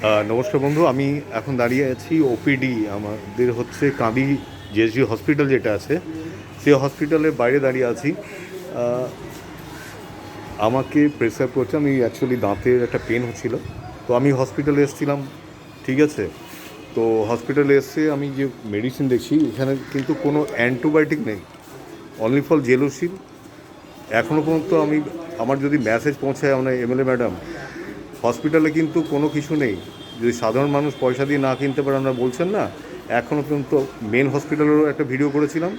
নমস্কার বন্ধু, আমি এখন দাঁড়িয়ে আছি ওপিডি আমাদের হচ্ছে কাঁদি জিএসজি হসপিটাল যেটা আছে সেই হসপিটালের বাইরে দাঁড়িয়ে আছি। আমাকে প্রেসক্রাইব করছে, আমি অ্যাকচুয়ালি দাঁতের একটা পেন হচ্ছিল, তো আমি হসপিটালে এসেছিলাম। ঠিক আছে, তো হসপিটালে এসে আমি যে মেডিসিন দেখছি এখানে কিন্তু কোনো অ্যান্টিবায়োটিক নেই, অনলি ফর জেলোসিল। এখনও পর্যন্ত আমার যদি মেসেজ পৌঁছায় আমরা এমএলএ ম্যাডাম, হসপিটালে কিন্তু কোনো কিছু নেই। যদি সাধারণ মানুষ পয়সা দিয়ে না কিনতে পারে, আমরা বলছেন না, এখনও পর্যন্ত মেন হসপিটালেরও একটা ভিডিও করেছিলাম,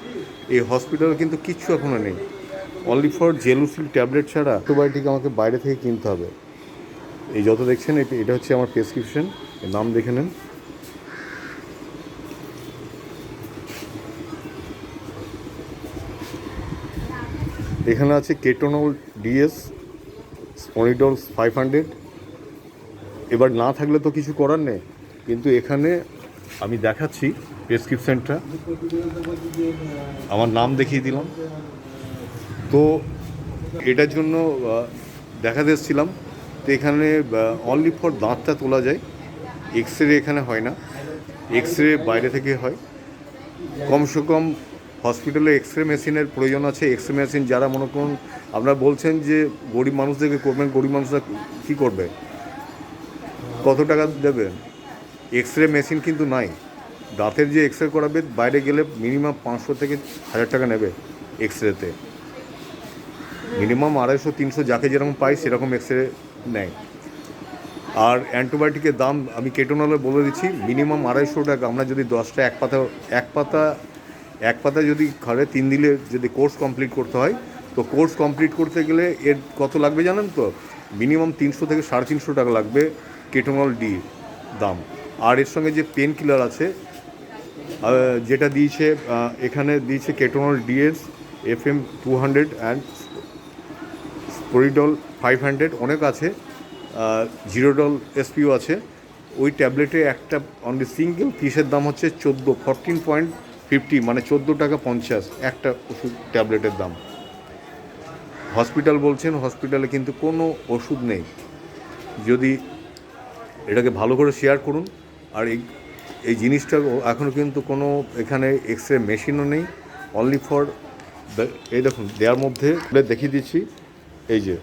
এই হসপিটালে কিন্তু কিচ্ছু এখনও নেই। অনলি ফর জেলুসিল ট্যাবলেট ছাড়া অ্যান্টিবায়োটিক আমাকে বাইরে থেকে কিনতে হবে। এই যত দেখছেন এটা হচ্ছে আমার প্রেসক্রিপশন, নাম দেখে নেন। এখানে আছে কেটোনল ডিএস, স্পনিডল 500। এবার না থাকলে তো কিছু করার নেই, কিন্তু এখানে আমি দেখাচ্ছি প্রেসক্রিপশানটা, আমার নাম দেখিয়ে দিলাম। তো এটার জন্য দেখাতে এসেছিলাম। তো এখানে অনলি ফর দাঁতটা তোলা যায়, এক্স রে এখানে হয় না, এক্স রে বাইরে থেকে হয়। কমসে কম হসপিটালে এক্স রে মেশিনের প্রয়োজন আছে। এক্স রে মেশিন যারা মনে করুন, আপনারা বলছেন যে গরিব মানুষদেরকে করবেন, গরিব মানুষরা কী করবে, কত টাকা দেবেন? এক্স রে মেশিন কিন্তু নাই। দাঁতের যে এক্স রে করাবে বাইরে গেলে মিনিমাম 500 থেকে 1000 টাকা নেবে এক্স রেতে, মিনিমাম 250-300 যাকে যেরকম পাই সেরকম এক্স রে নেয়। আর অ্যান্টিবায়োটিকের দাম আমি কেটোনলে বলে দিচ্ছি, মিনিমাম 250 টাকা। আমরা যদি 10টা এক পাতা যদি ঘরে 3 দিলে যদি কোর্স কমপ্লিট করতে হয়, তো কোর্স কমপ্লিট করতে গেলে এর কত লাগবে জানেন তো? মিনিমাম 300 থেকে 350 টাকা লাগবে কেটোনল ডি দাম। আর এর সঙ্গে যে পেন কিলার আছে যেটা দিয়েছে, এখানে দিয়েছে কেটোনল ডিএস FM 200 অ্যান্ড স্পোরিডল 500, অনেক আছে, জিরোডল এসপিও আছে। ওই ট্যাবলেটে একটা অনলি সিঙ্গেল পিসের দাম হচ্ছে 14.50, মানে 14 টাকা 50 একটা ওষুধ ট্যাবলেটের দাম। হসপিটাল বলছেন, হসপিটালে কিন্তু কোনো ওষুধ নেই। যদি এটাকে ভালো করে শেয়ার করুন। আর এই জিনিসটা এখনও কিন্তু কোনো এখানে এক্স রে মেশিনও নেই, অনলি ফর এই দেখুন দেওয়ার মধ্যে দেখিয়ে দিচ্ছি, এই যে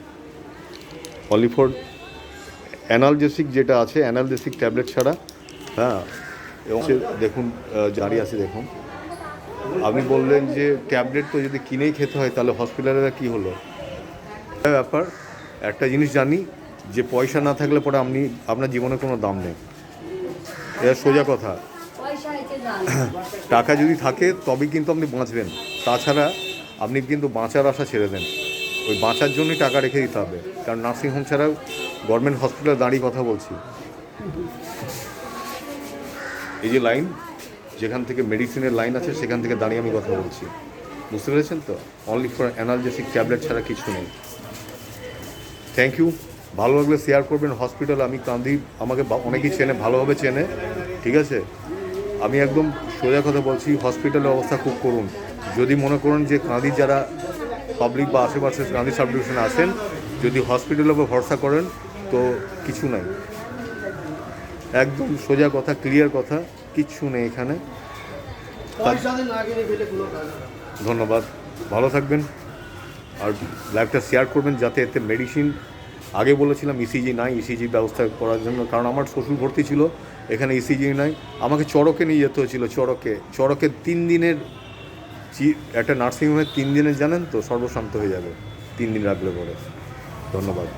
অনলি ফর অ্যানালজেসিক যেটা আছে, অ্যানালজেসিক ট্যাবলেট ছাড়া। হ্যাঁ, এবং দেখুন দাঁড়িয়ে আছে দেখুন। আপনি বললেন যে ট্যাবলেট তো যদি কিনেই খেতে হয় তাহলে হসপিটালের কী হলো ব্যাপার? একটা জিনিস জানি যে পয়সা না থাকলে পরে আপনার জীবনে কোনো দাম নেই, এটা সোজা কথা। টাকা যদি থাকে তবেই কিন্তু আপনি বাঁচবেন, তাছাড়া আপনি কিন্তু বাঁচার আশা ছেড়ে দেন। ওই বাঁচার জন্যই টাকা রেখে দিতে হবে, কারণ নার্সিংহোম ছাড়াও গভর্নমেন্ট হসপিটালে দাঁড়িয়ে কথা বলছি। এই যে লাইন, যেখান থেকে মেডিসিনের লাইন আছে সেখান থেকে দাঁড়িয়ে আমি কথা বলছি, বুঝতে পেরেছেন তো? অনলি ফর অ্যানালজেসিক ট্যাবলেট ছাড়া কিছু নেই। Thank you. ভালো লাগলে শেয়ার করবেন। হসপিটাল আমি কান্দি, আমাকে অনেকেই চেনে, ভালোভাবে চেনে। ঠিক আছে, আমি একদম সোজা কথা বলছি, হসপিটালের অবস্থা খুব করুন। যদি মনে করুন যে কাঁদি যারা পাবলিক বা আশেপাশে গান্ধী সাব ডিভিশনে আসেন, যদি হসপিটালের উপর ভরসা করেন তো কিছু নাই, একদম সোজা কথা, ক্লিয়ার কথা, কিচ্ছু নেই এখানে। ধন্যবাদ, ভালো থাকবেন। আর লাইভটা শেয়ার করবেন যাতে এতে মেডিসিন, আগে বলেছিলাম ইসিজি নাই, ইসিজি ব্যবস্থা করার জন্য, কারণ আমার শ্বশুর ভর্তি ছিল এখানে, ইসিজি নাই, আমাকে চড়কে নিয়ে যেতে হয়েছিল। চড়কে 3 দিনের, একটা নার্সিংহোমে 3 দিনের, জানেন তো, সর্বশান্ত হয়ে যাবে 3 দিন রাখলে পরে। ধন্যবাদ।